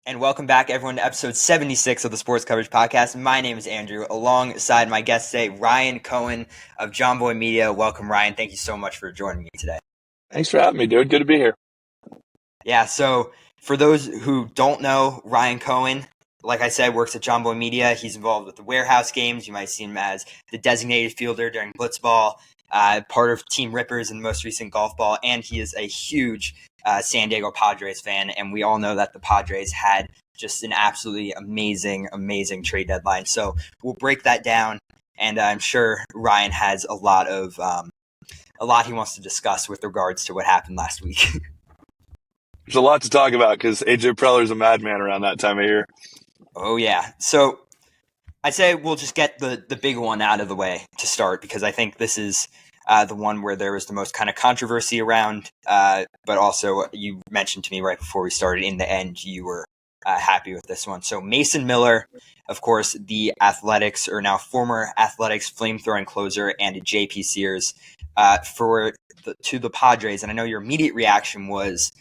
And welcome back, everyone, to episode 76 of the Sports Coverage Podcast. My name is Andrew, alongside my guest today, Ryan Cohen of Jomboy Media. Welcome, Ryan. Thank you so much for joining me today. Thanks for having me, dude. Good to be here. Yeah, so for those who don't know, Ryan Cohen, like I said, works at Jomboy Media. He's involved with the warehouse games. You might see him as the designated fielder during Blitzball, part of Team Rippers in the most recent golf ball, and he is a huge San Diego Padres fan, and we all know that the Padres had just an absolutely amazing trade deadline. So we'll break that down, and I'm sure Ryan has a lot he wants to discuss with regards to what happened last week. There's a lot to talk about because AJ Preller's a madman around that time of year. Oh, yeah. So I'd say we'll just get the big one out of the way to start, because I think this is the one where there was the most kind of controversy around, but also you mentioned to me right before we started, in the end, you were happy with this one. So Mason Miller, of course, the Athletics, or now former Athletics flamethrowing closer, and JP Sears to the Padres. And I know your immediate reaction was,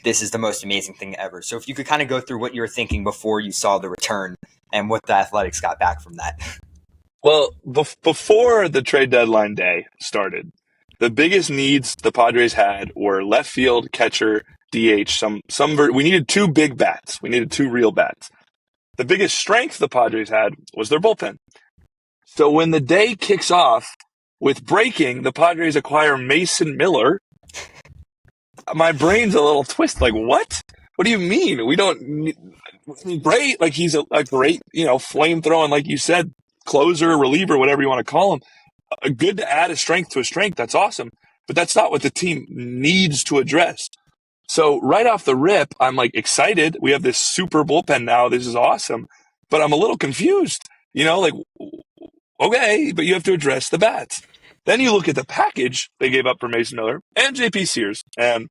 this is the most amazing thing ever. So if you could kind of go through what you were thinking before you saw the return and what the Athletics got back from that. Well, before the trade deadline day started, the biggest needs the Padres had were left field, catcher, DH. We needed two big bats. We needed two real bats. The biggest strength the Padres had was their bullpen. So when the day kicks off with breaking, the Padres acquire Mason Miller, my brain's a little twist. Like, what? What do you mean? We don't great. Like, he's a great, flame-throwing, like you said, closer, reliever, whatever you want to call him. Good to add a strength to a strength. That's awesome. But that's not what the team needs to address. So right off the rip, I'm like excited. We have this super bullpen now. This is awesome. But I'm a little confused. Okay, but you have to address the bats. Then you look at the package they gave up for Mason Miller and JP Sears, and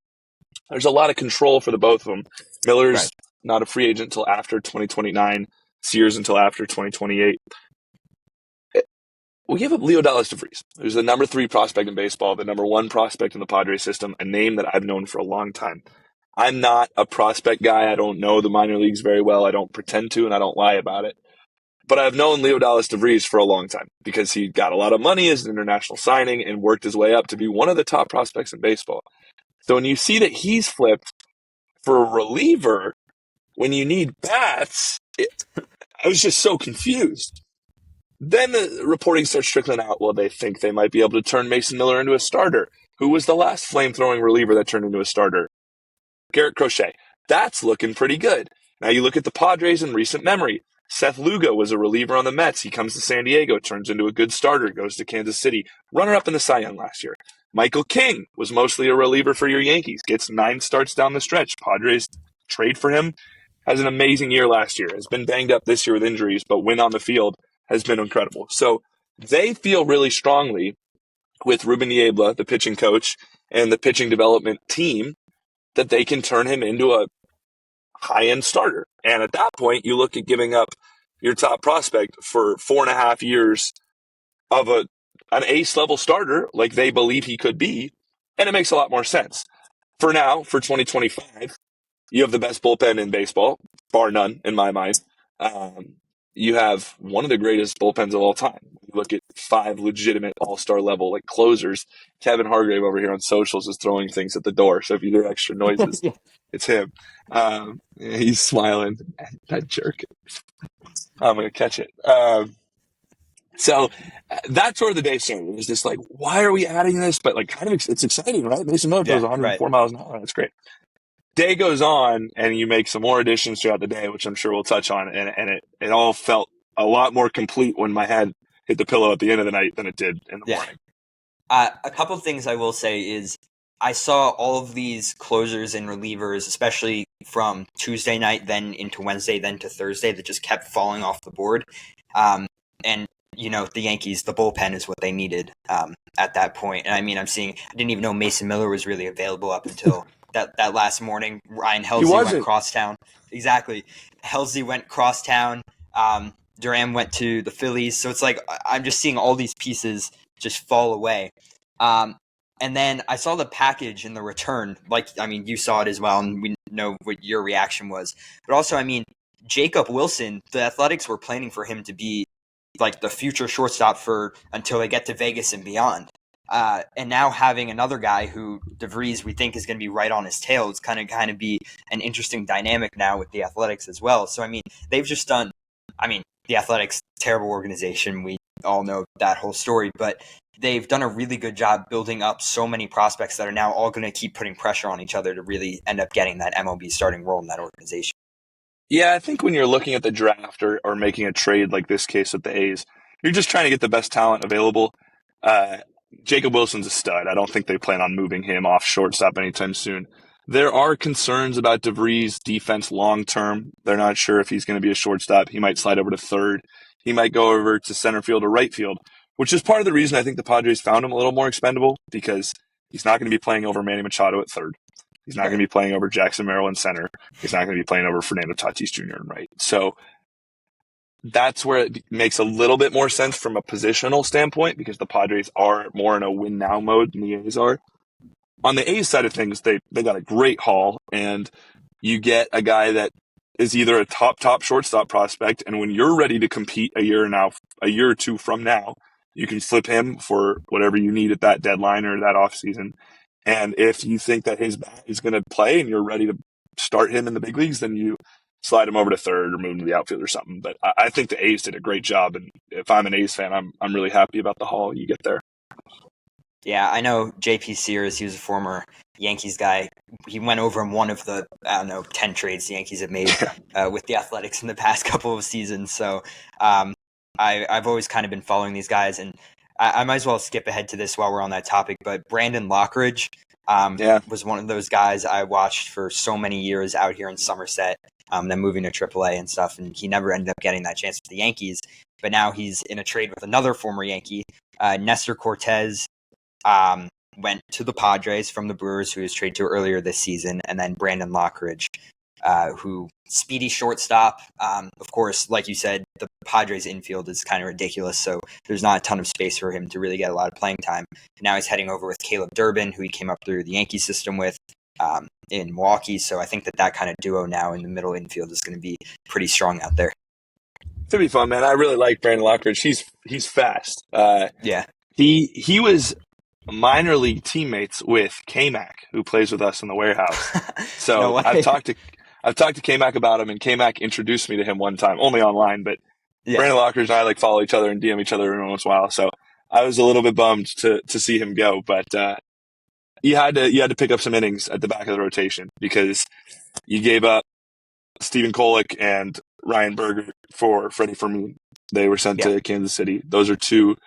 there's a lot of control for the both of them. Miller's not a free agent until after 2029, Sears until after 2028. We give up Leo Dallas DeVries, who's the number 3 prospect in baseball, the number 1 prospect in the Padres system, a name that I've known for a long time. I'm not a prospect guy. I don't know the minor leagues very well. I don't pretend to, and I don't lie about it. But I've known Leo Dallas DeVries for a long time because he got a lot of money as an international signing and worked his way up to be one of the top prospects in baseball. So when you see that he's flipped for a reliever, when you need bats, I was just so confused. Then the reporting starts trickling out. Well, they think they might be able to turn Mason Miller into a starter. Who was the last flame-throwing reliever that turned into a starter? Garrett Crochet. That's looking pretty good. Now you look at the Padres in recent memory. Seth Lugo was a reliever on the Mets. He comes to San Diego, turns into a good starter, goes to Kansas City. Runner-up in the Cy Young last year. Michael King was mostly a reliever for your Yankees. Gets 9 starts down the stretch. Padres trade for him. Has an amazing year last year. Has been banged up this year with injuries, but when on the field has been incredible. So they feel really strongly with Ruben Niebla, the pitching coach, and the pitching development team, that they can turn him into a high-end starter. And at that point, you look at giving up your top prospect for 4.5 years of an ace-level starter like they believe he could be, and it makes a lot more sense. For now, for 2025, you have the best bullpen in baseball, bar none, in my mind. You have one of the greatest bullpens of all time. You look at 5 legitimate all-star level like closers. Kevin Hargrave over here on socials is throwing things at the door. So if you hear extra noises, it's him. He's smiling. That jerk. I'm going to catch it. So that's where the day started. It was just like, why are we adding this? But like, kind of, it's exciting, right? Mason Miller throws 104 miles an hour. That's great. Day goes on, and you make some more additions throughout the day, which I'm sure we'll touch on. And it all felt a lot more complete when my head hit the pillow at the end of the night than it did in the morning. A couple of things I will say is I saw all of these closers and relievers, especially from Tuesday night, then into Wednesday, then to Thursday, that just kept falling off the board. And, the Yankees, the bullpen is what they needed at that point. And I mean, I didn't even know Mason Miller was really available up until that last morning. Ryan Helsley went crosstown. Exactly. Helsley went crosstown. Duran went to the Phillies. So it's like I'm just seeing all these pieces just fall away. And And then I saw the package in the return. You saw it as well, and we know what your reaction was. But also, Jacob Wilson, the Athletics were planning for him to be like the future shortstop for until they get to Vegas and beyond. And now having another guy who DeVries we think is going to be right on his tail, it's kind of be an interesting dynamic now with the Athletics as well. So they've just done. The Athletics, terrible organization. We all know that whole story, but they've done a really good job building up so many prospects that are now all going to keep putting pressure on each other to really end up getting that MLB starting role in that organization. Yeah, I think when you're looking at the draft or making a trade like this case with the A's, you're just trying to get the best talent available. Jacob Wilson's a stud. I don't think they plan on moving him off shortstop anytime soon. There are concerns about DeVries' defense long term. They're not sure if he's going to be a shortstop. He might slide over to third. He might go over to center field or right field, which is part of the reason I think the Padres found him a little more expendable, because he's not going to be playing over Manny Machado at third. He's not going to be playing over Jackson Merrill in center. He's not going to be playing over Fernando Tatis Jr. in right. So that's where it makes a little bit more sense from a positional standpoint, because the Padres are more in a win now mode than the A's are. On the A's side of things, they got a great haul, and you get a guy that is either a top shortstop prospect, and when you're ready to compete a year or two from now, you can flip him for whatever you need at that deadline or that offseason. And if you think that his bat is going to play and you're ready to start him in the big leagues, then you slide him over to third or move him to the outfield or something. But I think the A's did a great job, and if I'm an A's fan, I'm really happy about the haul you get there. Yeah, I know JP Sears. He was a former Yankees guy. He went over in one of the 10 trades the Yankees have made with the Athletics in the past couple of seasons. So I've always kind of been following these guys, and I might as well skip ahead to this while we're on that topic. But Brandon Lockridge was one of those guys I watched for so many years out here in Somerset, then moving to AAA and stuff, and he never ended up getting that chance with the Yankees. But now he's in a trade with another former Yankee, Nestor Cortez. Went to the Padres from the Brewers, who was traded to earlier this season, and then Brandon Lockridge, who speedy shortstop. Of course, like you said, the Padres infield is kind of ridiculous, so there's not a ton of space for him to really get a lot of playing time. Now he's heading over with Caleb Durbin, who he came up through the Yankee system with in Milwaukee. So I think that kind of duo now in the middle infield is going to be pretty strong out there. It's going to be fun, man. I really like Brandon Lockridge. He's fast. Yeah. He was minor league teammates with K-Mac, who plays with us in the warehouse. So No way. I've talked to K-Mac about him, and K-Mac introduced me to him one time, only online, but Brandon Lockridge and I follow each other and DM each other every once in a while. So I was a little bit bummed to see him go, but you had to pick up some innings at the back of the rotation, because you gave up Stephen Kolek and Ryan Berger for Freddie Fermin. They were sent to Kansas City. Those are 2,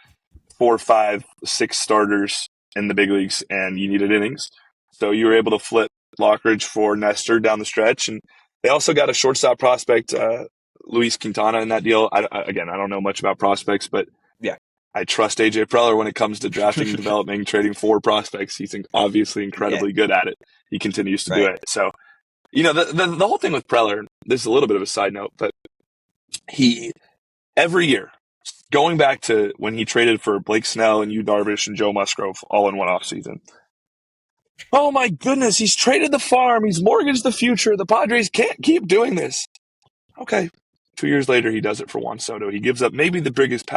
4, 5, 6 starters in the big leagues, and you needed innings. So you were able to flip Lockridge for Nestor down the stretch. And they also got a shortstop prospect, Luis Quintana, in that deal. I don't know much about prospects, but I trust AJ Preller when it comes to drafting, developing, trading for prospects. He's obviously incredibly good at it. He continues to do it. So, the whole thing with Preller, this is a little bit of a side note, but he, every year, going back to when he traded for Blake Snell and Yu Darvish and Joe Musgrove all in one offseason. Oh my goodness, he's traded the farm. He's mortgaged the future. The Padres can't keep doing this. Okay. 2 years later, he does it for Juan Soto. He gives up maybe the biggest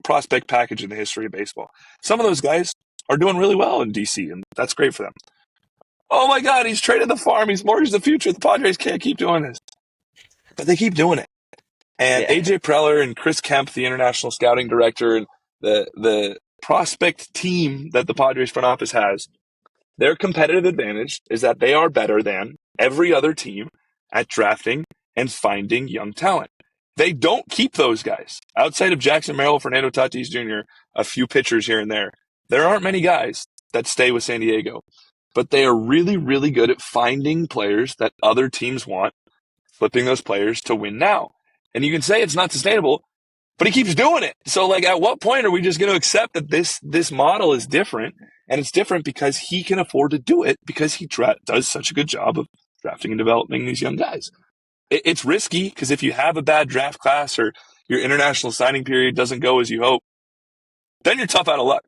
prospect package in the history of baseball. Some of those guys are doing really well in D.C., and that's great for them. Oh my God, he's traded the farm. He's mortgaged the future. The Padres can't keep doing this. But they keep doing it. And AJ Preller and Chris Kemp, the international scouting director, and the prospect team that the Padres front office has, their competitive advantage is that they are better than every other team at drafting and finding young talent. They don't keep those guys. Outside of Jackson Merrill, Fernando Tatis Jr., a few pitchers here and there, there aren't many guys that stay with San Diego. But they are really, really good at finding players that other teams want, flipping those players to win now. And you can say it's not sustainable, but he keeps doing it. So, at what point are we just going to accept that this model is different? And it's different because he can afford to do it, because he does such a good job of drafting and developing these young guys. It's risky, because if you have a bad draft class or your international signing period doesn't go as you hope, then you're tough out of luck.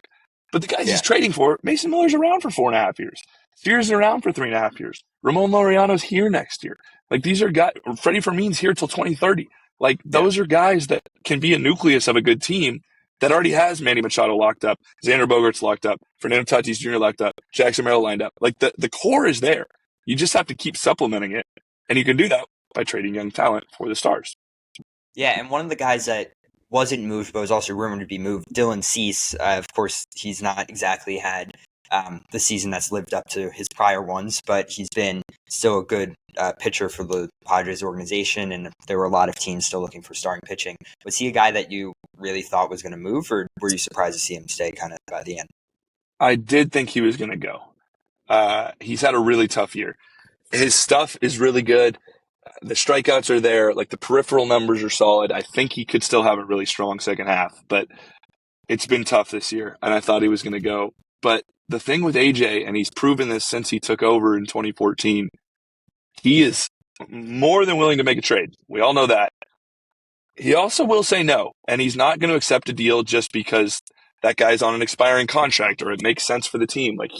But the guys Yeah. he's trading for, Mason Miller's around for 4.5 years. Sears is around for 3.5 years. Ramon Laureano's here next year. Like, these are guys, Freddie Fermin's here till 2030. Like, those are guys that can be a nucleus of a good team that already has Manny Machado locked up, Xander Bogaerts locked up, Fernando Tatis Jr. locked up, Jackson Merrill lined up. Like, the core is there. You just have to keep supplementing it. And you can do that by trading young talent for the stars. Yeah, and one of the guys that wasn't moved but was also rumored to be moved, Dylan Cease. Of course, he's not exactly had the season that's lived up to his prior ones, but he's been still a good pitcher for the Padres organization, and there were a lot of teams still looking for starting pitching. Was he a guy that you really thought was going to move, or were you surprised to see him stay kind of by the end? I did think he was going to go. He's had a really tough year. His stuff is really good. The strikeouts are there. Like, the peripheral numbers are solid. I think he could still have a really strong second half, but it's been tough this year, and I thought he was going to go. But the thing with AJ, and he's proven this since he took over in 2014, he is more than willing to make a trade. We all know that. He also will say no, and he's not going to accept a deal just because that guy's on an expiring contract or it makes sense for the team. Like,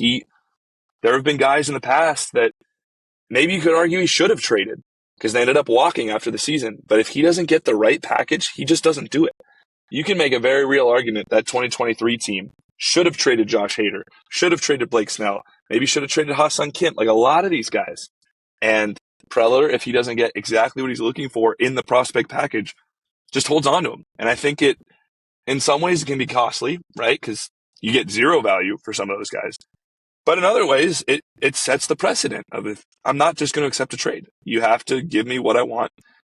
there have been guys in the past that maybe you could argue he should have traded because they ended up walking after the season. But if he doesn't get the right package, he just doesn't do it. You can make a very real argument that 2023 team should have traded Josh Hader, should have traded Blake Snell, maybe should have traded Ha-Seong Kim, like a lot of these guys. And Preller, if he doesn't get exactly what he's looking for in the prospect package, just holds on to him. And I think in some ways, it can be costly, right? Because you get zero value for some of those guys. But in other ways, it sets the precedent of, if I'm not just going to accept a trade. You have to give me what I want.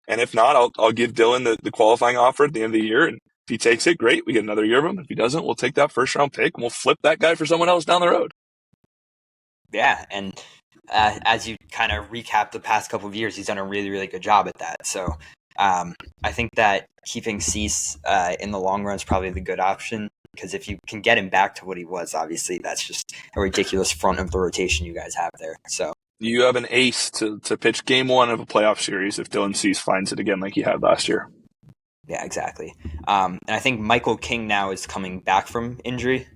And if not, I'll give Dylan the qualifying offer at the end of the year. And if he takes it, great. We get another year of him. If he doesn't, we'll take that first round pick and we'll flip that guy for someone else down the road. Yeah, and as you kind of recap the past couple of years, he's done a really, really good job at that. So I think that keeping Cease in the long run is probably the good option, because if you can get him back to what he was, obviously that's just a ridiculous front of the rotation you guys have there. So you have an ace to pitch game one of a playoff series if Dylan Cease finds it again like he had last year. Yeah, exactly. And I think Michael King now is coming back from injury.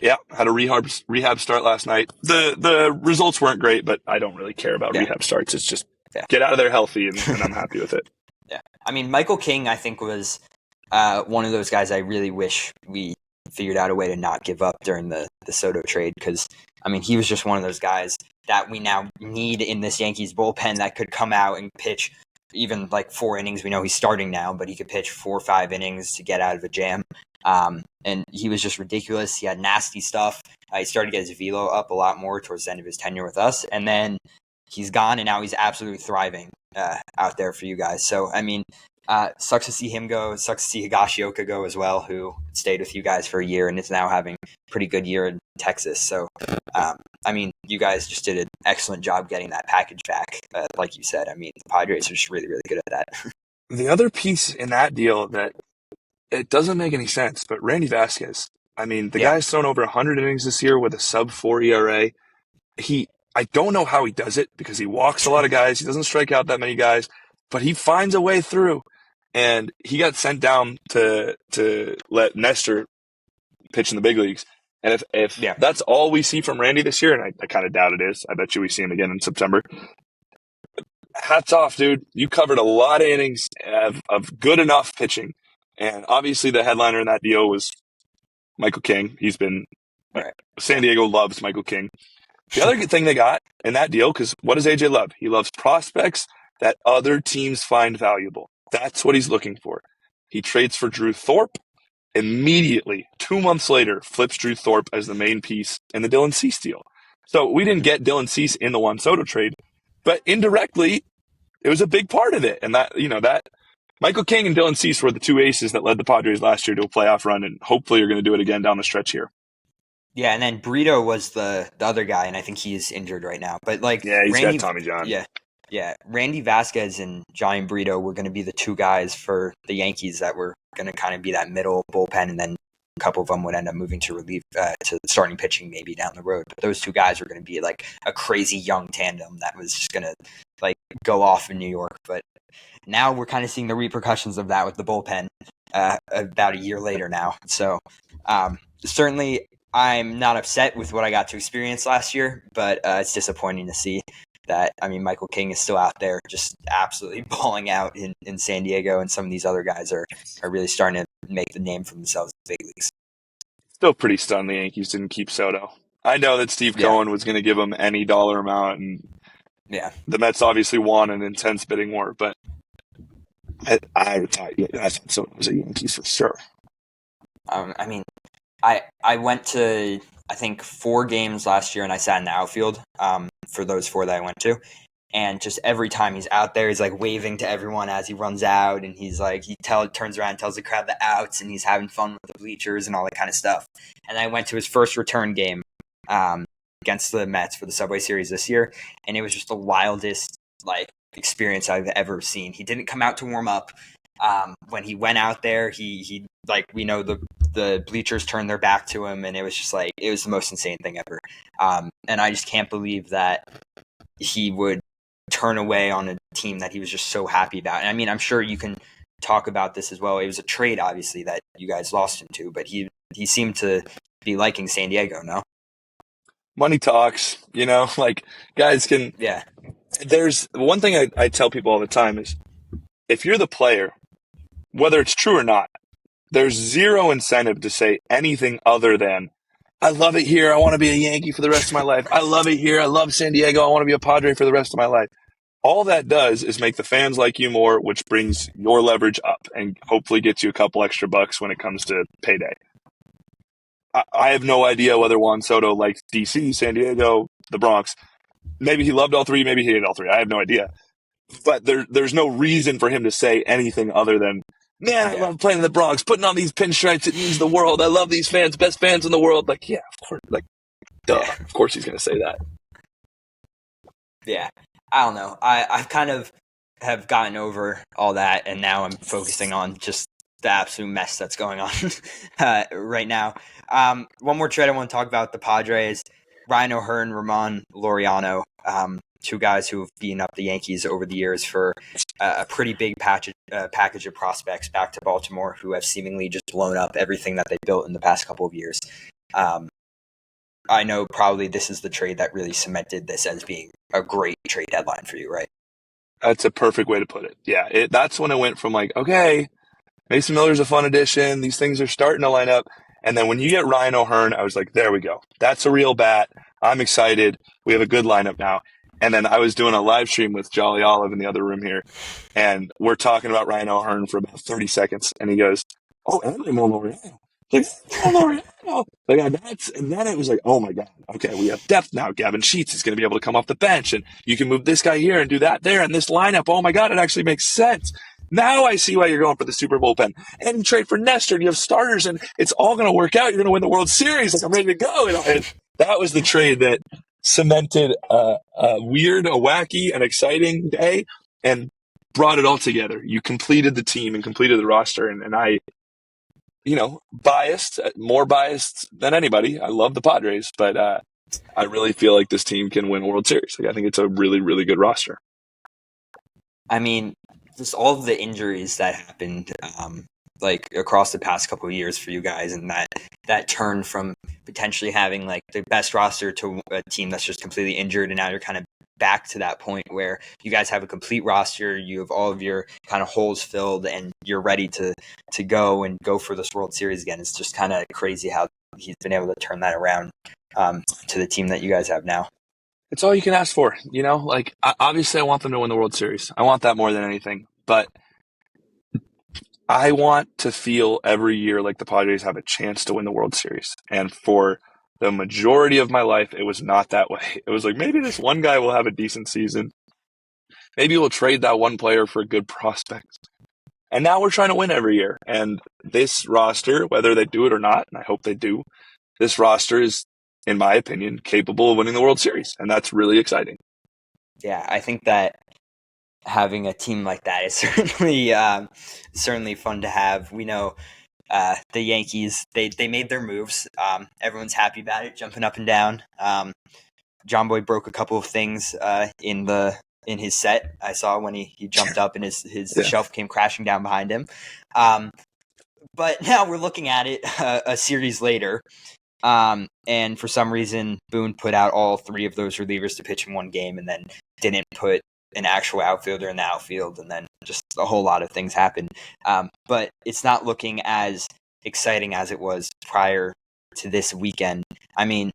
Yeah, had a rehab start last night. The results weren't great, but I don't really care about rehab starts. It's just get out of there healthy, and I'm happy with it. Yeah, I mean, Michael King, I think, was one of those guys I really wish we figured out a way to not give up during the Soto trade, because, I mean, he was just one of those guys that we now need in this Yankees bullpen that could come out and pitch even like 4 innings. We know he's starting now, but he could pitch 4 or 5 innings to get out of a jam. And he was just ridiculous. He had nasty stuff. He started to get his velo up a lot more towards the end of his tenure with us. And then he's gone, and now he's absolutely thriving out there for you guys. So, I mean, sucks to see him go. Sucks to see Higashioka go as well, who stayed with you guys for a year and is now having a pretty good year in Texas. So, I mean, you guys just did an excellent job getting that package back. Like you said, I mean, the Padres are just really, really good at that. The other piece in that deal that it doesn't make any sense, but Randy Vasquez, I mean, the guy's thrown over 100 innings this year with a sub-4 ERA. I don't know how he does it, because he walks a lot of guys. He doesn't strike out that many guys, but he finds a way through. And he got sent down to let Nestor pitch in the big leagues. And if that's all we see from Randy this year, and I kind of doubt it is, I bet you we see him again in September. Hats off, dude. You covered a lot of innings of good enough pitching. And obviously the headliner in that deal was Michael King. He's been San Diego loves Michael King. The other good thing they got in that deal, because what does AJ love? He loves prospects that other teams find valuable. That's what he's looking for. He trades for Drew Thorpe. Immediately, 2 months later, flips Drew Thorpe as the main piece in the Dylan Cease deal. So we didn't get Dylan Cease in the Juan Soto trade, but indirectly, it was a big part of it. And that Michael King and Dylan Cease were the 2 aces that led the Padres last year to a playoff run, and hopefully are going to do it again down the stretch here. Yeah, and then Brito was the other guy, and I think he's injured right now. But he's got Tommy John. Yeah. Randy Vasquez and Johnny Brito were going to be the 2 guys for the Yankees that were going to kind of be that middle bullpen, and then a couple of them would end up moving to relief, to starting pitching maybe down the road. But those 2 guys were going to be like a crazy young tandem that was just going to like go off in New York. But now we're kind of seeing the repercussions of that with the bullpen about a year later now. So certainly I'm not upset with what I got to experience last year, but it's disappointing to see that. I mean, Michael King is still out there just absolutely balling out in San Diego, and some of these other guys are really starting to make the name for themselves in the big leagues. Still pretty stunned the Yankees didn't keep Soto. I know that Steve Cohen was going to give him any dollar amount, and the Mets obviously won an intense bidding war, but I thought Soto was a Yankee for sure. I mean, I went to, I think, 4 games last year, and I sat in the outfield for those 4 that I went to. And just every time he's out there, he's like waving to everyone as he runs out, and he's like turns around and tells the crowd the outs, and he's having fun with the bleachers and all that kind of stuff. And I went to his first return game against the Mets for the Subway Series this year, and it was just the wildest experience I've ever seen. He didn't come out to warm up. When he went out there, he we know the bleachers turned their back to him, and it was just it was the most insane thing ever. And I just can't believe that he would turn away on a team that he was just so happy about. And I mean, I'm sure you can talk about this as well. It was a trade, obviously, that you guys lost him to, but he seemed to be liking San Diego, no? Money talks, guys can. Yeah. There's one thing I tell people all the time is, if you're the player, whether it's true or not, there's zero incentive to say anything other than, I love it here. I want to be a Yankee for the rest of my life. I love it here. I love San Diego. I want to be a Padre for the rest of my life. All that does is make the fans like you more, which brings your leverage up and hopefully gets you a couple extra bucks when it comes to payday. I have no idea whether Juan Soto likes DC, San Diego, the Bronx. Maybe he loved all 3. Maybe he hated all 3. I have no idea. But there's no reason for him to say anything other than, man, I love playing in the Bronx, putting on these pinstripes. It means the world. I love these fans, best fans in the world. Of course, of course he's going to say that. Yeah, I don't know. I've kind of have gotten over all that, and now I'm focusing on just the absolute mess that's going on right now. One more trade I want to talk about, the Padres. Ryan O'Hearn, Ramon Laureano, 2 guys who have beaten up the Yankees over the years for a pretty big package of prospects back to Baltimore, who have seemingly just blown up everything that they built in the past couple of years. I know probably this is the trade that really cemented this as being a great trade deadline for you, right? That's a perfect way to put it. Yeah, that's when it went from okay, Mason Miller's a fun addition. These things are starting to line up. And then when you get Ryan O'Hearn, I was like, there we go. That's a real bat. I'm excited. We have a good lineup now. And then I was doing a live stream with Jolly Olive in the other room here, and we're talking about Ryan O'Hearn for about 30 seconds. And he goes, oh, and Ramon Laureano. Laureano. And then it was like, oh my God. Okay, we have depth now. Gavin Sheets is going to be able to come off the bench, and you can move this guy here and do that there. And this lineup, oh my God, it actually makes sense. Now I see why you're going for the super bullpen. And you trade for Nestor, and you have starters, and it's all going to work out. You're going to win the World Series. I'm ready to go. And that was the trade that cemented a weird, a wacky, an exciting day and brought it all together. You completed the team and completed the roster. And I, more biased than anybody. I love the Padres, but I really feel like this team can win a World Series. I think it's a really, really good roster. I mean, just all of the injuries that happened across the past couple of years for you guys, and that turn from potentially having the best roster to a team that's just completely injured, and now you're kind of back to that point where you guys have a complete roster, you have all of your kind of holes filled, and you're ready to go for this World Series again. It's just kind of crazy how he's been able to turn that around to the team that you guys have now. It's all you can ask for, obviously I want them to win the World Series. I want that more than anything, but I want to feel every year like the Padres have a chance to win the World Series. And for the majority of my life, it was not that way. It was maybe this one guy will have a decent season. Maybe we'll trade that one player for a good prospect. And now we're trying to win every year. And this roster, whether they do it or not, and I hope they do, this roster is, in my opinion, capable of winning the World Series. And that's really exciting. Yeah, I think that having a team like that is certainly fun to have. We know the Yankees, they made their moves. Everyone's happy about it, jumping up and down. Jomboy broke a couple of things in his set. I saw when he jumped up and his shelf came crashing down behind him. But now we're looking at it a series later, And for some reason, Boone put out all three of those relievers to pitch in one game and then didn't put an actual outfielder in the outfield. And then just a whole lot of things happened. But it's not looking as exciting as it was prior to this weekend. I mean,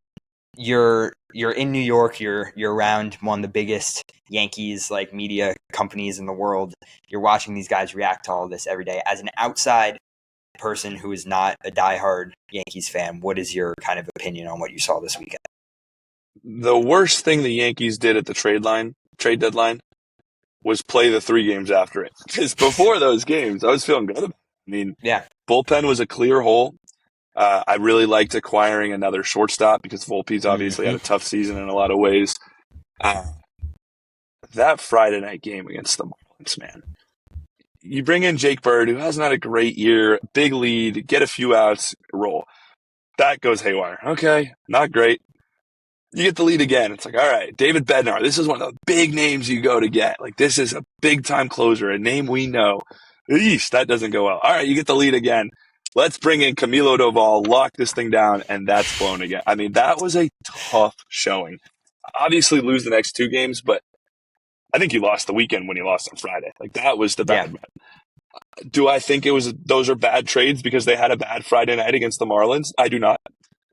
you're in New York, you're around one of the biggest Yankees like media companies in the world. You're watching these guys react to all this every day. As an outside person who is not a diehard Yankees fan, what is your kind of opinion on what you saw this weekend? The worst thing the Yankees did at the trade deadline was play the 3 games after it. Because before those games, I was feeling good about it. I mean, bullpen was a clear hole. I really liked acquiring another shortstop because Volpe's obviously had a tough season in a lot of ways. That Friday night game against the Marlins, man. You bring in Jake Bird, who hasn't had a great year, big lead, get a few outs, roll. That goes haywire. Okay, not great. You get the lead again. It's like, all right, David Bednar, this is one of the big names you go to get. Like, this is a big-time closer, a name we know. Eesh, that doesn't go well. All right, you get the lead again. Let's bring in Camilo Doval, lock this thing down, and that's blown again. I mean, that was a tough showing. Obviously lose the next 2 games, but I think you lost the weekend when you lost on Friday. Like, that was the bad bet. Do I think those are bad trades because they had a bad Friday night against the Marlins? I do not.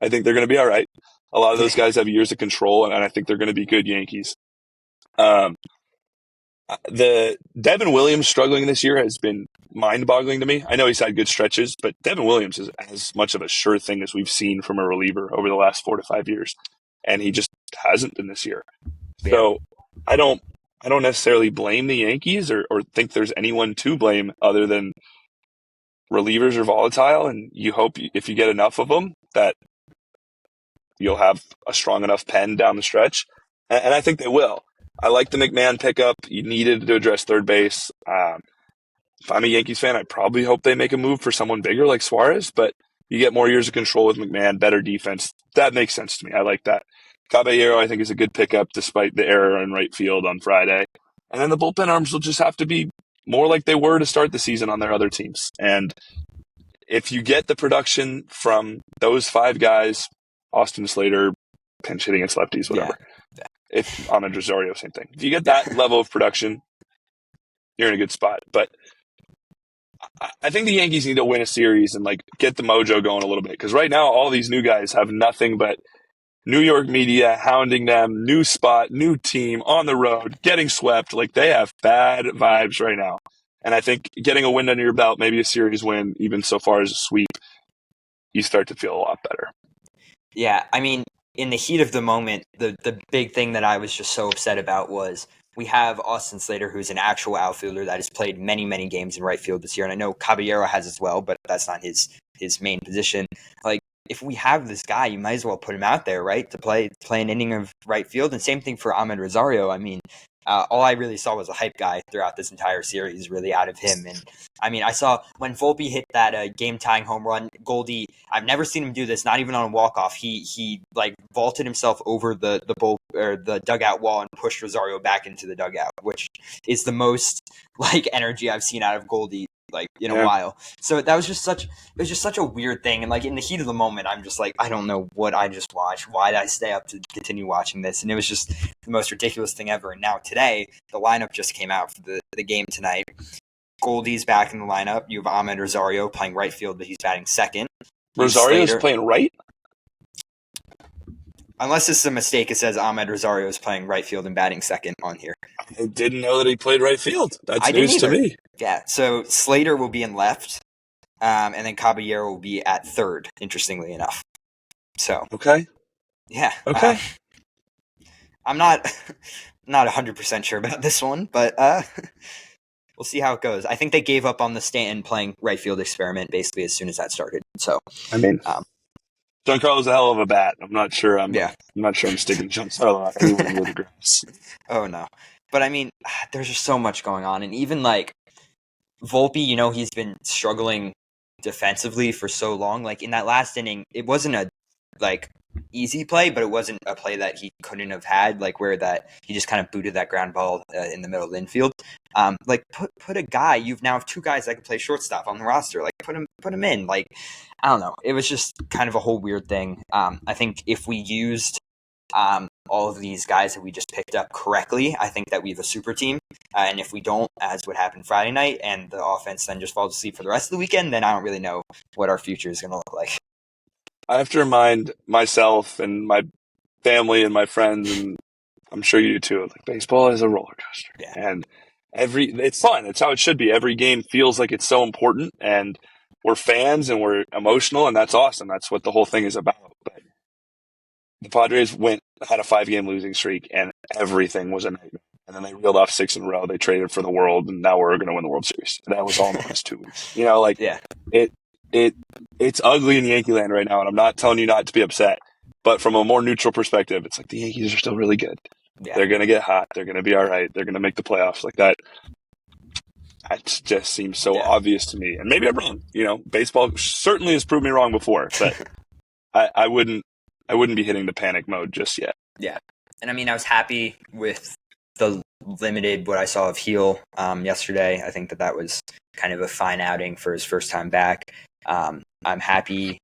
I think they're going to be all right. A lot of those guys have years of control, and I think they're going to be good Yankees. The Devin Williams struggling this year has been mind-boggling to me. I know he's had good stretches, but Devin Williams is as much of a sure thing as we've seen from a reliever over the last 4 to 5 years, and he just hasn't been this year. So I don't necessarily blame the Yankees or think there's anyone to blame other than relievers are volatile, and you hope if you get enough of them that you'll have a strong enough pen down the stretch, and I think they will. I like the McMahon pickup. You needed to address third base. If I'm a Yankees fan, I probably hope they make a move for someone bigger like Suarez, but you get more years of control with McMahon, better defense. That makes sense to me. I like that. Caballero, I think, is a good pickup despite the error in right field on Friday. And then the bullpen arms will just have to be more like they were to start the season on their other teams. And if you get the production from those 5 guys, Austin Slater, pinch hitting against lefties, whatever. Yeah. If Ahmed Rosario, same thing. If you get that level of production, you're in a good spot. But I think the Yankees need to win a series and like get the mojo going a little bit. Because right now, all these new guys have nothing but New York media hounding them, new spot, new team, on the road, getting swept. Like, they have bad vibes right now. And I think getting a win under your belt, maybe a series win, even so far as a sweep, you start to feel a lot better. Yeah, I mean, in the heat of the moment, the big thing that I was just so upset about was we have Austin Slater, who's an actual outfielder that has played many, many games in right field this year. And I know Caballero has as well, but that's not his main position. Like, if we have this guy, you might as well put him out there, right, to play an inning of right field. And same thing for Ahmed Rosario. I mean, all I really saw was a hype guy throughout this entire series, really, out of him. And I mean, I saw when Volpe hit that game-tying home run, Goldie, I've never seen him do this, not even on a walk-off. He like vaulted himself over the dugout wall and pushed Rosario back into the dugout, which is the most like energy I've seen out of Goldie like in a while. So that was just such a weird thing. And like in the heat of the moment, I'm just like, I don't know what I just watched. Why did I stay up to continue watching this? And it was just the most ridiculous thing ever. And now today, the lineup just came out for the game tonight. Goldie's back in the lineup. You have Ahmed Rosario playing right field, but he's batting second. Rosario's playing right? Unless it's a mistake, it says Ahmed Rosario is playing right field and batting second on here. I didn't know that he played right field. That's news to me. Yeah, so Slater will be in left, and then Caballero will be at third, interestingly enough. So okay. Yeah. Okay. I'm not 100% sure about this one, but we'll see how it goes. I think they gave up on the Stanton playing right field experiment basically as soon as that started. So I mean, Giancarlo's a hell of a bat. I'm not sure. I'm not sure I'm sticking Giancarlo anywhere with the grass. Oh no, but I mean, there's just so much going on, and even like Volpe, he's been struggling defensively for so long. Like in that last inning, it wasn't a like easy play, but it wasn't a play that he couldn't have had, like where that he just kind of booted that ground ball in the middle of the infield. Like put a guy. You've now have two guys that can play shortstop on the roster. Like put him in. Like I don't know. It was just kind of a whole weird thing. I think if we used all of these guys that we just picked up correctly, I think that we have a super team. And if we don't, as what happened Friday night, and the offense then just falls asleep for the rest of the weekend, then I don't really know what our future is going to look like. I have to remind myself and my family and my friends, and I'm sure you do too, like baseball is a roller coaster. Yeah. And it's fun. It's how it should be. Every game feels like it's so important, and we're fans and we're emotional, and that's awesome. That's what the whole thing is about. But the Padres had a 5-game losing streak, and everything was a nightmare. And then they reeled off 6 in a row. They traded for the world, and now we're going to win the World Series. That was all in the last 2 weeks. Yeah. It's ugly in Yankee land right now, and I'm not telling you not to be upset. But from a more neutral perspective, it's like the Yankees are still really good. Yeah. They're going to get hot. They're going to be all right. They're going to make the playoffs like that. It just seems so obvious to me. And maybe I'm wrong. Baseball certainly has proved me wrong before, but I wouldn't be hitting the panic mode just yet. Yeah. And I mean, I was happy with the limited what I saw of Heel yesterday. I think that was kind of a fine outing for his first time back. I'm happy.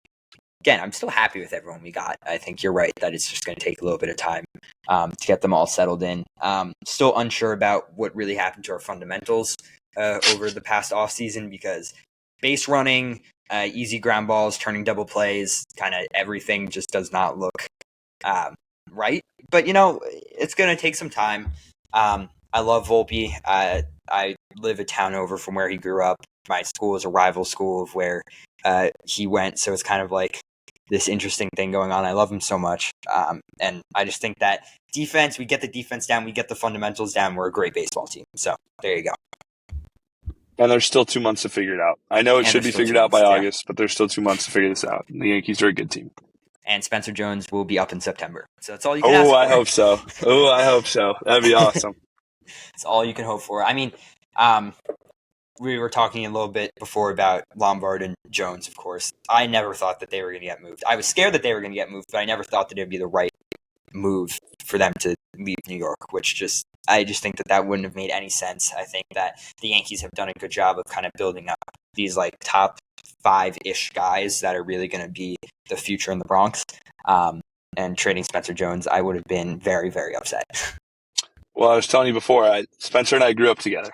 Again, I'm still happy with everyone we got. I think you're right that it's just going to take a little bit of time to get them all settled in. Still unsure about what really happened to our fundamentals over the past offseason, because base running, easy ground balls, turning double plays, kind of everything just does not look right. But, it's going to take some time. I love Volpe. I live a town over from where he grew up. My school is a rival school of where he went, so it's kind of like this interesting thing going on. I love him so much. And I just think that defense, we get the defense down, we get the fundamentals down, we're a great baseball team. So there you go. And there's still 2 months to figure it out. I know it should be figured out by August, but there's still 2 months to figure this out. And the Yankees are a good team. And Spencer Jones will be up in September. So that's all you can ask for. I hope so. I hope so. That'd be awesome. It's all you can hope for. I mean, we were talking a little bit before about Lombard and Jones, of course. I never thought that they were going to get moved. I was scared that they were going to get moved, but I never thought that it would be the right move for them to leave New York, I just think that wouldn't have made any sense. I think that the Yankees have done a good job of kind of building up these like top 5-ish guys that are really going to be the future in the Bronx. And trading Spencer Jones, I would have been very, very upset. Well, I was telling you before, Spencer and I grew up together.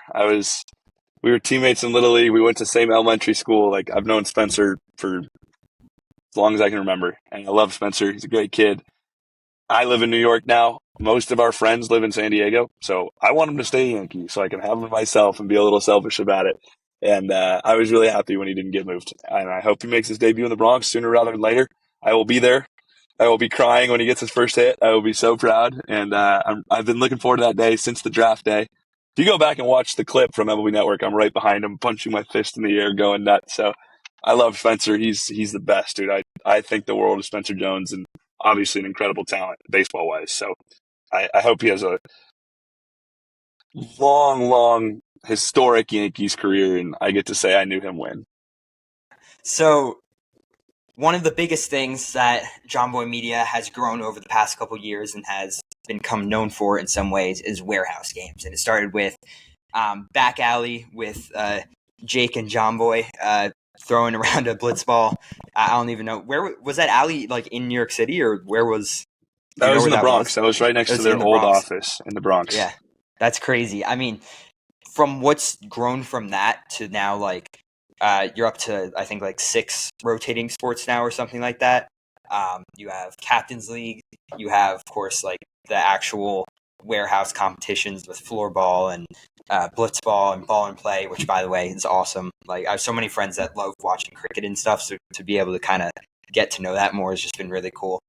We were teammates in Little League. We went to the same elementary school. Like, I've known Spencer for as long as I can remember. And I love Spencer. He's a great kid. I live in New York now. Most of our friends live in San Diego. So I want him to stay Yankee so I can have him myself and be a little selfish about it. And I was really happy when he didn't get moved. And I hope he makes his debut in the Bronx sooner rather than later. I will be there. I will be crying when he gets his first hit. I will be so proud. And I've been looking forward to that day since the draft day. If you go back and watch the clip from MLB Network, I'm right behind him, punching my fist in the air, going nuts. So I love Spencer. He's the best, dude. I think the world of Spencer Jones, and obviously an incredible talent baseball-wise. So I hope he has a long, long, historic Yankees career, and I get to say I knew him win. So one of the biggest things that Jomboy Media has grown over the past couple years and has become known for in some ways is warehouse games. And it started with Back Alley with Jake and Jomboy throwing around a blitz ball. I don't even know. Where was that alley, like in New York City, or where was... That was in the Bronx. That was right next to their old office in the Bronx. Yeah, that's crazy. I mean, from what's grown from that to now, like, you're up to, I think, like 6 rotating sports now or something like that. You have Captain's League. You have, of course, like the actual warehouse competitions with floorball and blitz ball and ball and play, which, by the way, is awesome. Like, I have so many friends that love watching cricket and stuff, so to be able to kind of get to know that more has just been really cool.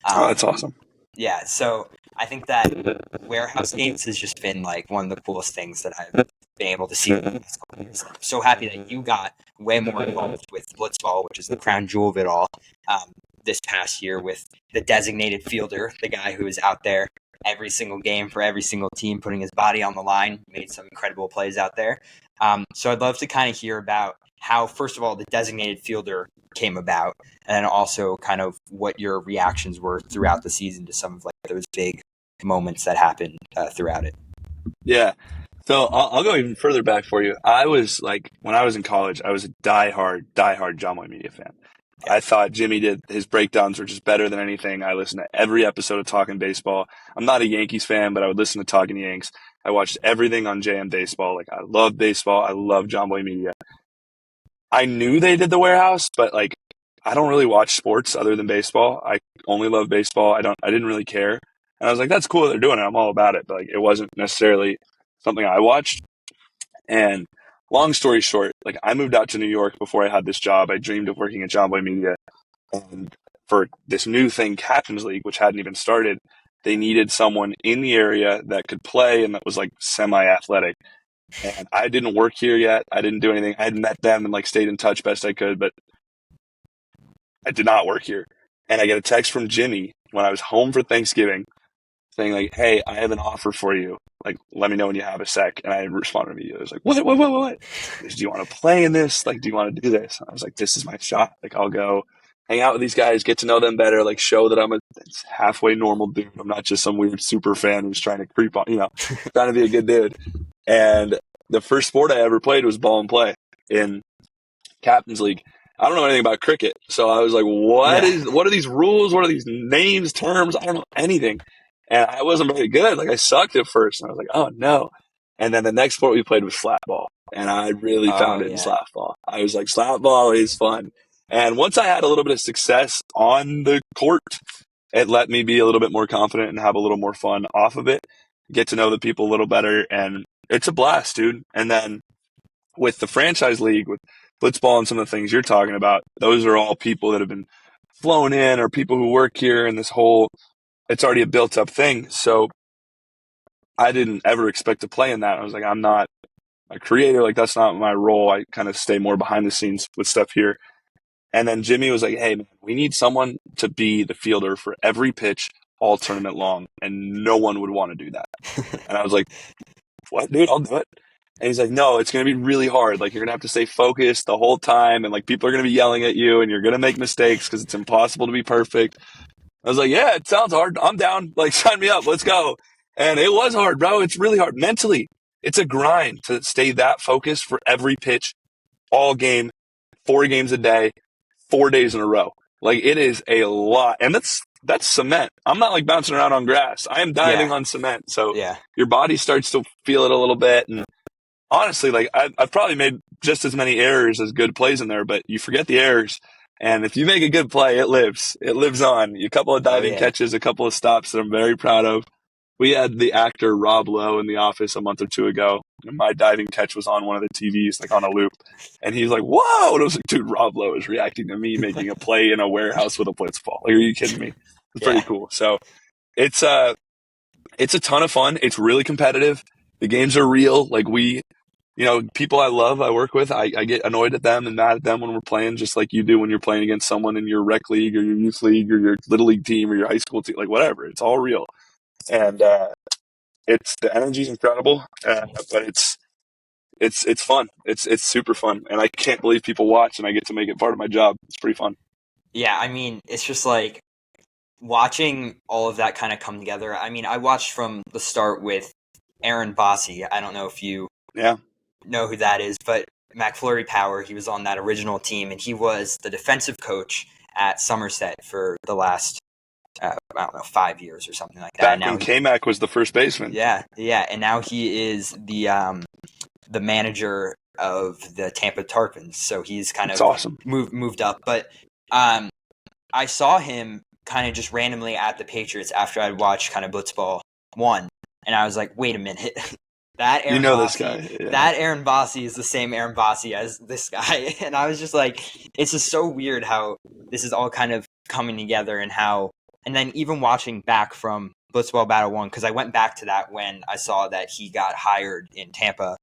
That's awesome. Yeah, so I think that warehouse games has just been like one of the coolest things that I've been able to see in the past couple of years. I'm so happy that you got way more involved with blitzball, which is the crown jewel of it all, this past year with the designated fielder, the guy who is out there every single game for every single team, putting his body on the line, made some incredible plays out there. So I'd love to kind of hear about how, first of all, the designated fielder came about, and then also kind of what your reactions were throughout the season to some of like those big moments that happened throughout it. Yeah. So I'll go even further back for you. I was like, when I was in college, I was a diehard Jomboy Media fan. Yeah. I thought Jimmy did his breakdowns were just better than anything. I listened to every episode of Talking Baseball. I'm not a Yankees fan, but I would listen to Talking Yanks. I watched everything on JM Baseball. Like, I love baseball. I love Jomboy Media. I knew they did the warehouse, but like, I don't really watch sports other than baseball. I only love baseball. I didn't really care. And I was like, that's cool that they're doing it. I'm all about it. But like, it wasn't necessarily something I watched. And long story short, like, I moved out to New York before I had this job. I dreamed of working at Jomboy Media. And for this new thing, Captain's League, which hadn't even started, they needed someone in the area that could play and that was like semi-athletic. And I didn't work here yet. I didn't do anything. I had met them and like stayed in touch best I could, but I did not work here. And I get a text from Jimmy when I was home for Thanksgiving saying like, hey, I have an offer for you. Like, let me know when you have a sec. And I responded immediately. I was like, what? Do you want to play in this? Like, do you want to do this? And I was like, this is my shot. Like, I'll go hang out with these guys, get to know them better, like show that I'm a halfway normal dude. I'm not just some weird super fan who's trying to creep on, trying to be a good dude. And the first sport I ever played was ball and play in Captain's League. I don't know anything about cricket. So I was like, what are these rules? What are these names, terms? I don't know anything. And I wasn't very good. Like, I sucked at first. And I was like, oh no. And then the next sport we played was flat ball. And I really found it in slap ball. I was like, slap ball is fun. And once I had a little bit of success on the court, it let me be a little bit more confident and have a little more fun off of it, get to know the people a little better. And it's a blast, dude. And then with the franchise league, with blitzball and some of the things you're talking about, those are all people that have been flown in or people who work here in this whole, it's already a built up thing. So I didn't ever expect to play in that. I was like, I'm not a creator. Like, that's not my role. I kind of stay more behind the scenes with stuff here. And then Jimmy was like, hey, man, we need someone to be the fielder for every pitch all tournament long. And no one would want to do that. And I was like, what, dude? I'll do it. And he's like, no, it's going to be really hard. Like, you're going to have to stay focused the whole time. And like, people are going to be yelling at you and you're going to make mistakes because it's impossible to be perfect. I was like, yeah, it sounds hard. I'm down. Like, sign me up. Let's go. And it was hard, bro. It's really hard. Mentally, it's a grind to stay that focused for every pitch, all game, 4 games a day, 4 days in a row. Like, it is a lot. And that's cement. I'm not like bouncing around on grass. I am diving on cement. So your body starts to feel it a little bit. And honestly, like, I've probably made just as many errors as good plays in there, but you forget the errors. And if you make a good play, it lives. It lives on. A couple of diving catches, a couple of stops that I'm very proud of. We had the actor Rob Lowe in the office a month or two ago, and my diving catch was on one of the TVs, like on a loop. And he's like, whoa! And I was like, dude, Rob Lowe is reacting to me making a play in a warehouse with a blitzball. Like, are you kidding me? It's pretty cool. So it's a ton of fun. It's really competitive. The games are real. Like, people I love, I work with, I get annoyed at them and mad at them when we're playing, just like you do when you're playing against someone in your rec league or your youth league or your little league team or your high school team, like whatever. It's all real. And the energy's incredible, but it's fun. It's super fun, and I can't believe people watch, and I get to make it part of my job. It's pretty fun. Yeah, I mean, it's just like watching all of that kind of come together. I mean, I watched from the start with Aaron Bossy. I don't know if you know who that is, but McFlurry Power, he was on that original team, and he was the defensive coach at Somerset for the last, I don't know, 5 years or something like that. Back when K-Mac was the first baseman. Yeah, and now he is the manager of the Tampa Tarpons, so he's kind of awesome. moved up. But I saw him kind of just randomly at the Patriots after I'd watched kind of Blitzball 1, and I was like, wait a minute. That Aaron Bossy, this guy. Yeah. That Aaron Bossy is the same Aaron Bossy as this guy. And I was just like, it's just so weird how this is all kind of coming together and then even watching back from Blitzball Battle 1, because I went back to that when I saw that he got hired in Tampa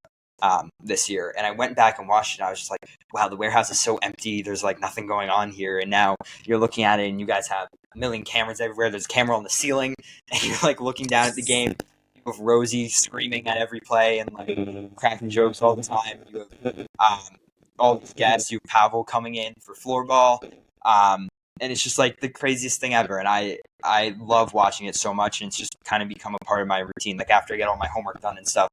this year. And I went back and watched it, and I was just like, wow, the warehouse is so empty. There's like nothing going on here. And now you're looking at it, and you guys have a million cameras everywhere. There's a camera on the ceiling, and you're like looking down at the game. Of Rosie screaming at every play and like cracking jokes all the time. You have all these guests. You have Pavel coming in for floorball. And it's just like the craziest thing ever. And I love watching it so much. And it's just kind of become a part of my routine. Like after I get all my homework done and stuff,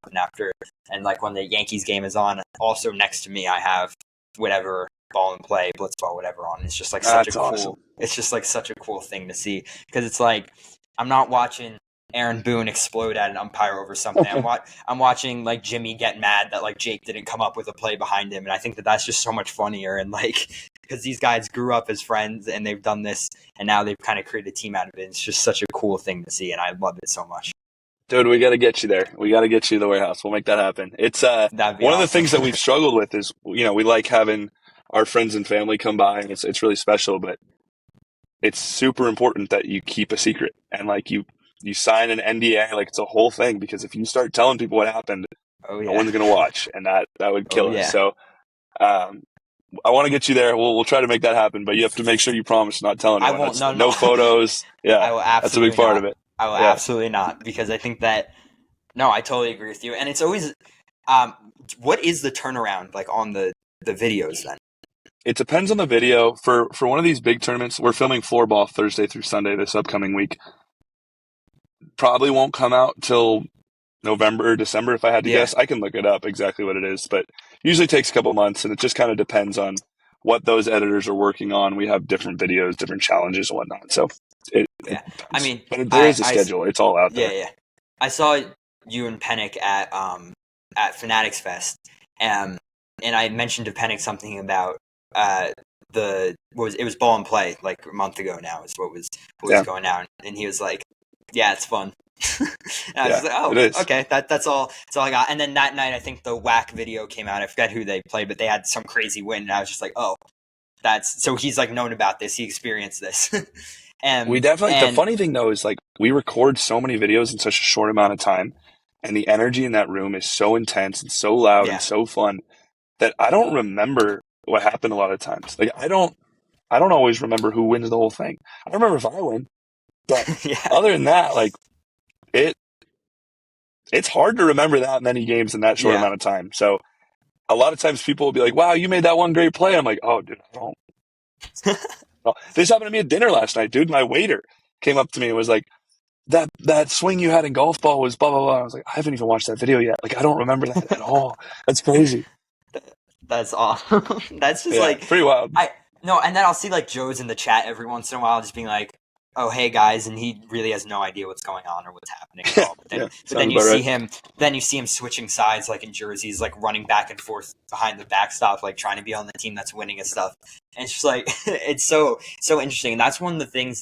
and like when the Yankees game is on, also next to me, I have whatever ball and play, blitzball, whatever on. It's just like it's just like such a cool thing to see, because it's like, I'm not watching Aaron Boone explode at an umpire over something. I'm watching like Jimmy get mad that like Jake didn't come up with a play behind him, and I think that that's just so much funnier. And like, because these guys grew up as friends and they've done this, and now they've kind of created a team out of it. It's just such a cool thing to see, and I love it so much. Dude, we got to get you there. We got to get you to the warehouse. We'll make that happen. It's one Awesome. of the things that we've struggled with is, we like having our friends and family come by, and it's really special, but it's super important that you keep a secret, and like you sign an NDA, like it's a whole thing, because if you start telling people what happened, no one's going to watch, and that would kill us. So I want to get you there. We'll try to make that happen, but you have to make sure you promise not telling anyone. I won't. No photos. Yeah, I will absolutely that's a big part of it. I will absolutely not, because I think that, no, I totally agree with you. And it's always, what is the turnaround like on the videos then? It depends on the video. For one of these big tournaments, we're filming floorball Thursday through Sunday this upcoming week. Probably won't come out till November or December if I had to guess. I can look it up exactly what it is, but usually takes a couple months, and it just kind of depends on what those editors are working on. We have different videos, different challenges and whatnot. So I mean, but there is a schedule. It's all out there. Yeah. I saw you and Pennick at Fanatics Fest, and I mentioned to Pennick something about it was ball and play like a month ago now is what was going down, and he was like, yeah, it's fun. And I was like, oh, okay, that's all I got. And then that night, I think the whack video came out. I forget who they played, but they had some crazy win, and I was just like, oh, so he's like known about this, he experienced this. And we definitely, the funny thing though is like, we record so many videos in such a short amount of time, and the energy in that room is so intense and so loud and so fun that I don't remember what happened a lot of times. Like I don't always remember who wins the whole thing. I remember if I win, but other than that, like it's hard to remember that many games in that short amount of time. So a lot of times people will be like, wow, you made that one great play. I'm like, oh, dude, I don't. This happened to me at dinner last night, dude. My waiter came up to me and was like, that swing you had in golf ball was blah, blah, blah. I was like, I haven't even watched that video yet. Like, I don't remember that at all. That's crazy. That's awesome. That's just like pretty wild. And then I'll see like Joe's in the chat every once in a while just being like, oh, hey guys, and he really has no idea what's going on or what's happening at all. But then you see him switching sides, like in jerseys, like running back and forth behind the backstop, like trying to be on the team that's winning and stuff. And it's just like, it's so interesting. And that's one of the things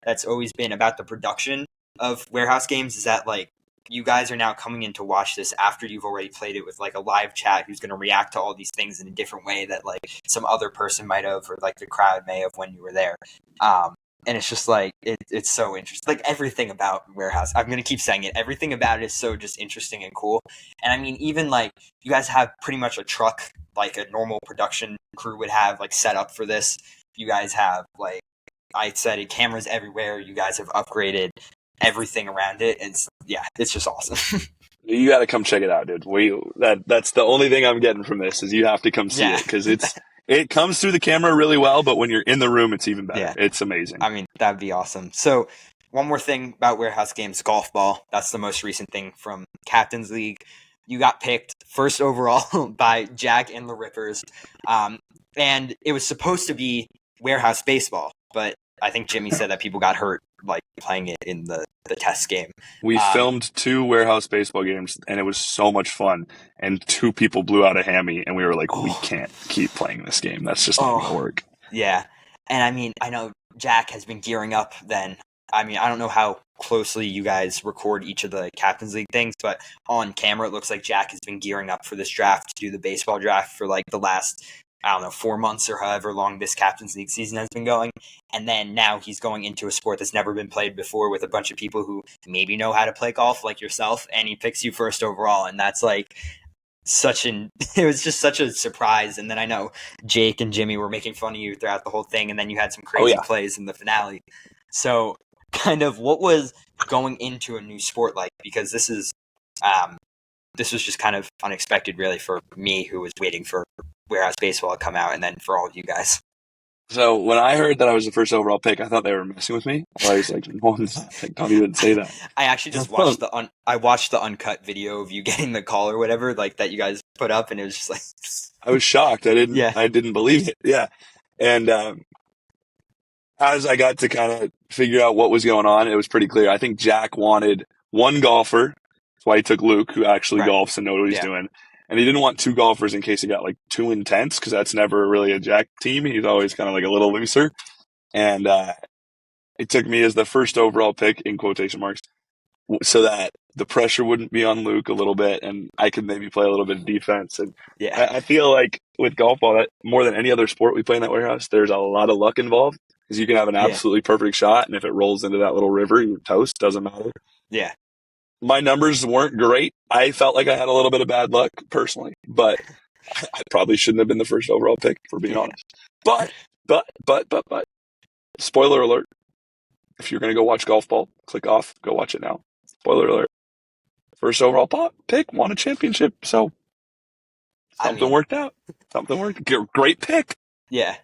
that's always been about the production of Warehouse games, is that like, you guys are now coming in to watch this after you've already played it with like a live chat who's going to react to all these things in a different way that like some other person might have, or like the crowd may have when you were there. And it's just like, it's so interesting. Like everything about Warehouse, I'm going to keep saying it, everything about it is so just interesting and cool. And I mean, even like you guys have pretty much a truck, like a normal production crew would have like set up for this. You guys have, like I said, cameras everywhere. You guys have upgraded everything around it. And it's just awesome. You got to come check it out, dude. That's the only thing I'm getting from this is you have to come see it, because it comes through the camera really well, but when you're in the room, it's even better. Yeah. It's amazing. I mean, that'd be awesome. So one more thing about Warehouse games, golf ball. That's the most recent thing from Captain's League. You got picked first overall by Jack and the Rippers. And it was supposed to be Warehouse baseball, but I think Jimmy said that people got hurt like playing it in the test game. We filmed 2 Warehouse baseball games, and it was so much fun. And 2 people blew out a hammy, and we were like, we can't keep playing this game. That's just not going to work. Yeah. And I mean, I know Jack has been gearing up then. I mean, I don't know how closely you guys record each of the Captain's League things, but on camera, it looks like Jack has been gearing up for this draft to do the baseball draft for like the last, 4 months or however long this Captain's League season has been going. And then now he's going into a sport that's never been played before with a bunch of people who maybe know how to play golf like yourself, and he picks you first overall. And that's like it was just such a surprise. And then I know Jake and Jimmy were making fun of you throughout the whole thing, and then you had some crazy plays in the finale. So kind of what was going into a new sport like? Because this was just kind of unexpected really for me, who was waiting for Yeah. warehouse baseball had come out, and then for all of you guys. So when I heard that I was the first overall pick, I thought they were messing with me. I was like, no, I'm not. Like, don't even say that. I actually just watched I watched the uncut video of you getting the call or whatever, like that you guys put up, and it was just like, I was shocked. I yeah, didn't believe it. Yeah. And as I got to kind of figure out what was going on, it was pretty clear. I think Jack wanted one golfer. That's why he took Luke, who actually right, golfs and knows what he's yeah, doing. And he didn't want two golfers in case it got like too intense, because that's never really a Jack team. He's always kind of like a little looser. And it took me as the first overall pick, in quotation marks, so that the pressure wouldn't be on Luke a little bit, and I could maybe play a little bit of defense. And yeah, I feel like with golf ball, that more than any other sport we play in that warehouse, there's a lot of luck involved, because you can have an yeah, absolutely perfect shot, and if it rolls into that little river, you're toast. Doesn't matter. yeah. My numbers weren't great. I felt like I had a little bit of bad luck personally, but I probably shouldn't have been the first overall pick, for being honest. But, spoiler alert. If you're going to go watch golf ball, click off, go watch it now. Spoiler alert. First overall pick, won a championship. So something worked out. Something worked. Great pick. Yeah.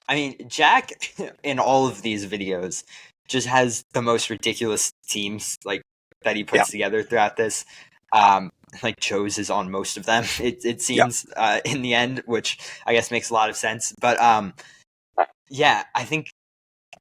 I mean, Jack in all of these videos just has the most ridiculous teams like that he puts together throughout this. Like Joe's is on most of them. It seems in the end, which I guess makes a lot of sense. But yeah, I think.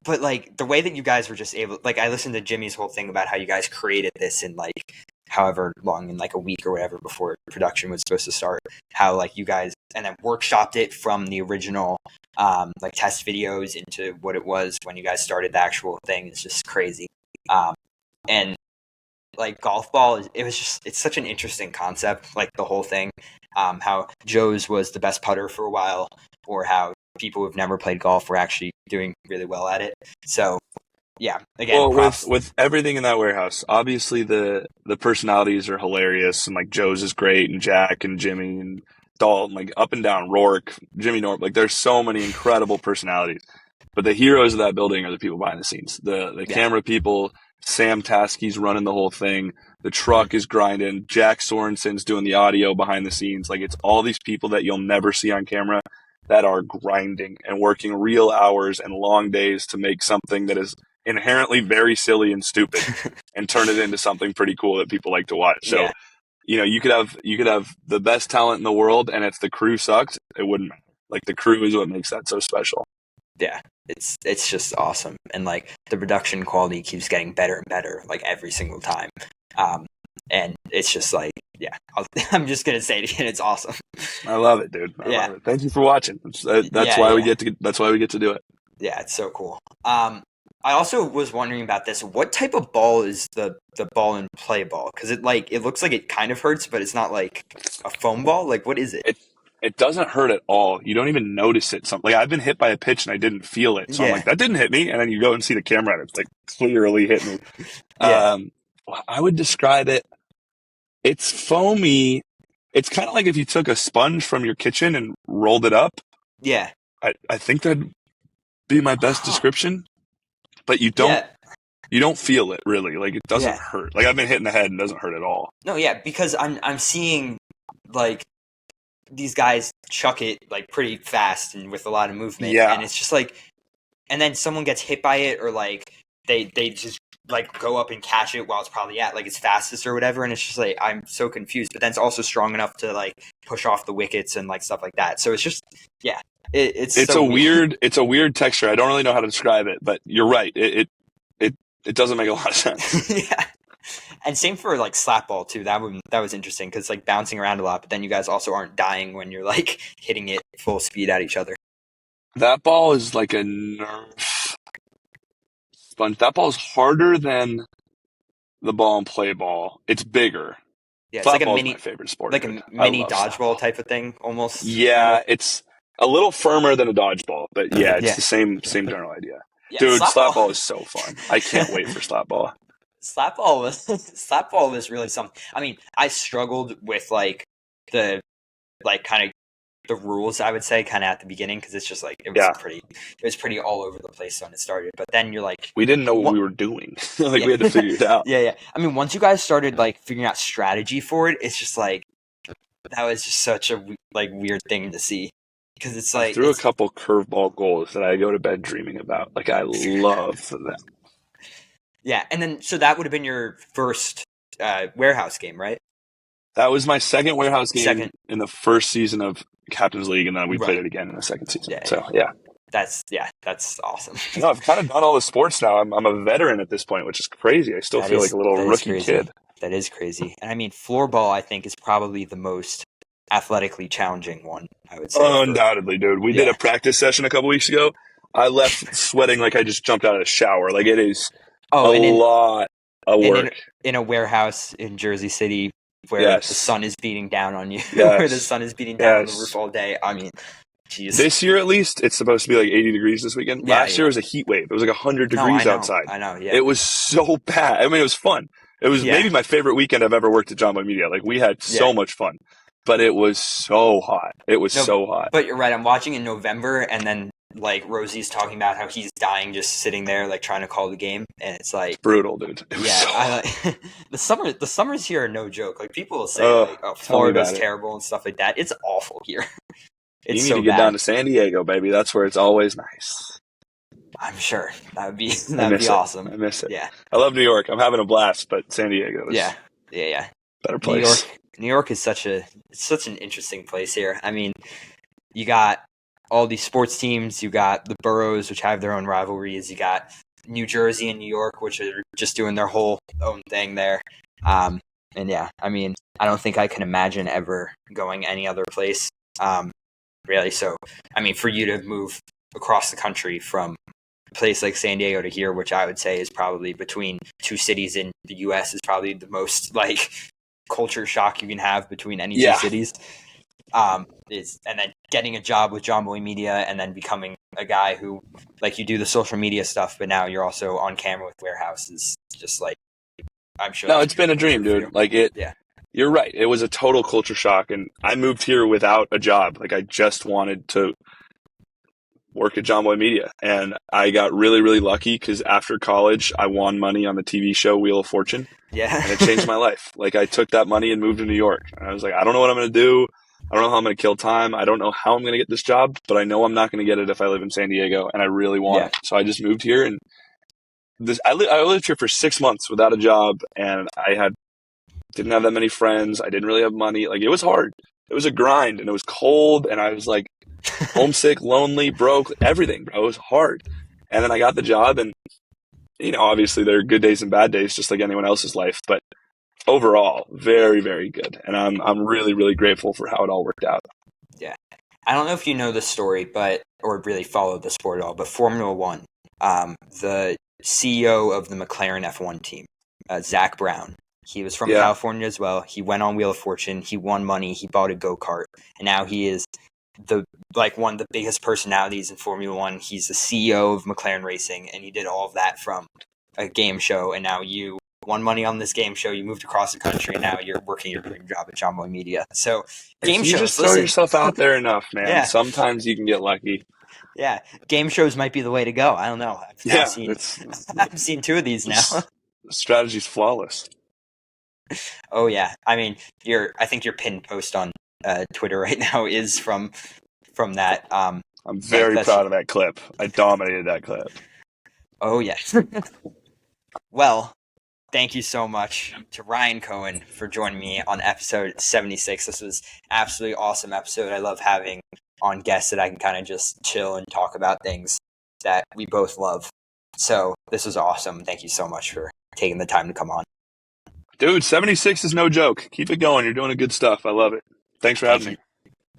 But like the way that you guys were just able, like I listened to Jimmy's whole thing about how you guys created this in like however long, in like a week or whatever before production was supposed to start. How like you guys and then workshopped it from the original like test videos into what it was when you guys started the actual thing. It's just crazy. And like golf ball, it's such an interesting concept. Like the whole thing, how Joe's was the best putter for a while, or how people who've never played golf were actually doing really well at it. So, yeah, again, well, props. with everything in that warehouse, obviously the personalities are hilarious, and like Joe's is great, and Jack and Jimmy and Dalton, like up and down, Rourke, Jimmy Norp, like there's so many incredible personalities. But the heroes of that building are the people behind the scenes, the camera people. Sam Taskey's running the whole thing. The truck is grinding. Jack Sorensen's doing the audio behind the scenes. Like it's all these people that you'll never see on camera that are grinding and working real hours and long days to make something that is inherently very silly and stupid and turn it into something pretty cool that people like to watch. So, you could have the best talent in the world, and if the crew sucks, it wouldn't matter. Like the crew is what makes that so special. Yeah, it's just awesome, and like the production quality keeps getting better and better like every single time. And it's just like, yeah, I'm just gonna say it again. It's awesome. I love it, dude. I love it. Thank you for watching. That's why we get to do it. Yeah, it's so cool. I also was wondering about this. What type of ball is the ball and play ball? Because it looks like it kind of hurts, but it's not like a foam ball. Like, what is it? It doesn't hurt at all. You don't even notice it. Like I've been hit by a pitch and I didn't feel it. So I'm like, that didn't hit me. And then you go and see the camera and it's like clearly hit me. I would describe it. It's foamy. It's kind of like if you took a sponge from your kitchen and rolled it up. Yeah. I think that'd be my best description. But you don't feel it really. Like it doesn't hurt. Like I've been hit in the head and it doesn't hurt at all. No, yeah, because I'm seeing like these guys chuck it like pretty fast and with a lot of movement. And it's just like, and then someone gets hit by it, or like they just like go up and catch it while it's probably at like its fastest or whatever. And it's just like, I'm so confused, but then it's also strong enough to like push off the wickets and like stuff like that. So it's just, it's so weird. It's a weird texture. I don't really know how to describe it, but you're right. It doesn't make a lot of sense. Yeah. And same for like slap ball too. That was interesting because like bouncing around a lot, but then you guys also aren't dying when you're like hitting it full speed at each other. That ball is like a Nerf sponge. That ball is harder than the ball and play ball. It's bigger. Yeah, it's like a mini, my favorite sport. Like a mini dodgeball type of thing, almost. Yeah, it's a little firmer than a dodgeball, but it's the same general idea. Yeah, dude, slap ball is so fun. I can't wait for slap ball. Slap ball was really something. I mean, I struggled with like the kind of the rules, I would say, kind of at the beginning, because it's just like it was pretty all over the place when it started. But then you're like, we didn't know what we were doing. We had to figure it out. Yeah. I mean, once you guys started like figuring out strategy for it, it's just like that was just such a weird thing to see because it's I like threw a couple curveball goals that I go to bed dreaming about. Like, I love them. yeah, and then so that would have been your first warehouse game, right? That was my second warehouse game Second, in the first season of Captain's League, and then we played right? it again in the second season. Yeah, So, yeah. that's awesome. No, I've kind of done all the sports now. I'm a veteran at this point, which is crazy. I still feel like a little that is rookie crazy. kid. That is crazy. And I mean, floorball, I think, is probably the most athletically challenging one, I would say. Undoubtedly, dude. We did a practice session a couple weeks ago. I left sweating like I just jumped out of the shower. Like, it is lot of work. In a warehouse in Jersey City where the sun is beating down on you, where the sun is beating down on the roof all day. I mean, geez. This year, at least, it's supposed to be like 80 degrees this weekend. Last year was a heat wave. It was like 100 degrees outside. I know, yeah. It was so bad. I mean, it was fun. It was maybe my favorite weekend I've ever worked at Jomboy Media. Like, we had so much fun. But it was so hot. It was so hot. But you're right. I'm watching in November, and then, like, Rosie's talking about how he's dying just sitting there, like, trying to call the game. And it's like... It's brutal, dude. It was so hot. The summers here are no joke. Like, people will say, like, oh, Florida's terrible and stuff like that. It's awful here. You need to get down to San Diego, baby. That's where it's always nice. I'm sure. That would be awesome. I miss it. Yeah. I love New York. I'm having a blast, but San Diego is better place. New York is such an interesting place here. I mean, you got all these sports teams, you got the boroughs, which have their own rivalries, you got New Jersey and New York, which are just doing their whole own thing there. And yeah, I mean, I don't think I can imagine ever going any other place. Really. So, I mean, for you to move across the country from a place like San Diego to here, which I would say is probably between two cities in the U.S., is probably the most like culture shock you can have between any two cities. And then getting a job with Jomboy Media and then becoming a guy who, like, you do the social media stuff, but now you're also on camera with Warehouse is just like, I'm sure. No, it's been a dream, dude. Like it. Yeah. You're right. It was a total culture shock, and I moved here without a job. Like, I just wanted to work at Jomboy Media, and I got really, really lucky because after college, I won money on the TV show Wheel of Fortune. Yeah. And it changed my life. Like, I took that money and moved to New York. And I was like, I don't know what I'm going to do. I don't know how I'm going to kill time. I don't know how I'm going to get this job, but I know I'm not going to get it if I live in San Diego, and I really want it. So I just moved here, and I lived here for 6 months without a job, and I didn't have that many friends. I didn't really have money. Like, it was hard. It was a grind, and it was cold, and I was like homesick, lonely, broke, everything, bro. It was hard. And then I got the job, and you know, obviously there are good days and bad days, just like anyone else's life. But overall, very, very good. And I'm really, really grateful for how it all worked out. Yeah. I don't know if you know this story, or really follow the sport at all, but Formula One, the CEO of the McLaren F1 team, Zach Brown, he was from California as well. He went on Wheel of Fortune. He won money. He bought a go-kart. And now he is one of the biggest personalities in Formula One. He's the CEO of McLaren Racing, and he did all of that from a game show. And now you won money on this game show. You moved across the country, and now you're working your dream job at Jomboy Media. So game shows, you just throw yourself out there enough, man. Sometimes you can get lucky. Yeah, game shows might be the way to go. I don't know. I've seen two of these now. The strategy's flawless. Oh yeah, I mean, I think your pinned post on Twitter right now is from that. I'm very proud of that clip. I dominated that clip. Oh yeah. Well, thank you so much to Ryan Cohen for joining me on episode 76. This was absolutely awesome episode. I love having on guests that I can kind of just chill and talk about things that we both love. So this was awesome. Thank you so much for taking the time to come on. Dude, 76 is no joke. Keep it going. You're doing good stuff. I love it. Thanks for having me.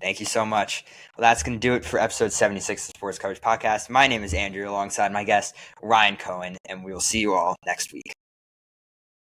Thank you so much. Well, that's going to do it for episode 76 of the Sports Coverage Podcast. My name is Andrew, alongside my guest, Ryan Cohen, and we will see you all next week.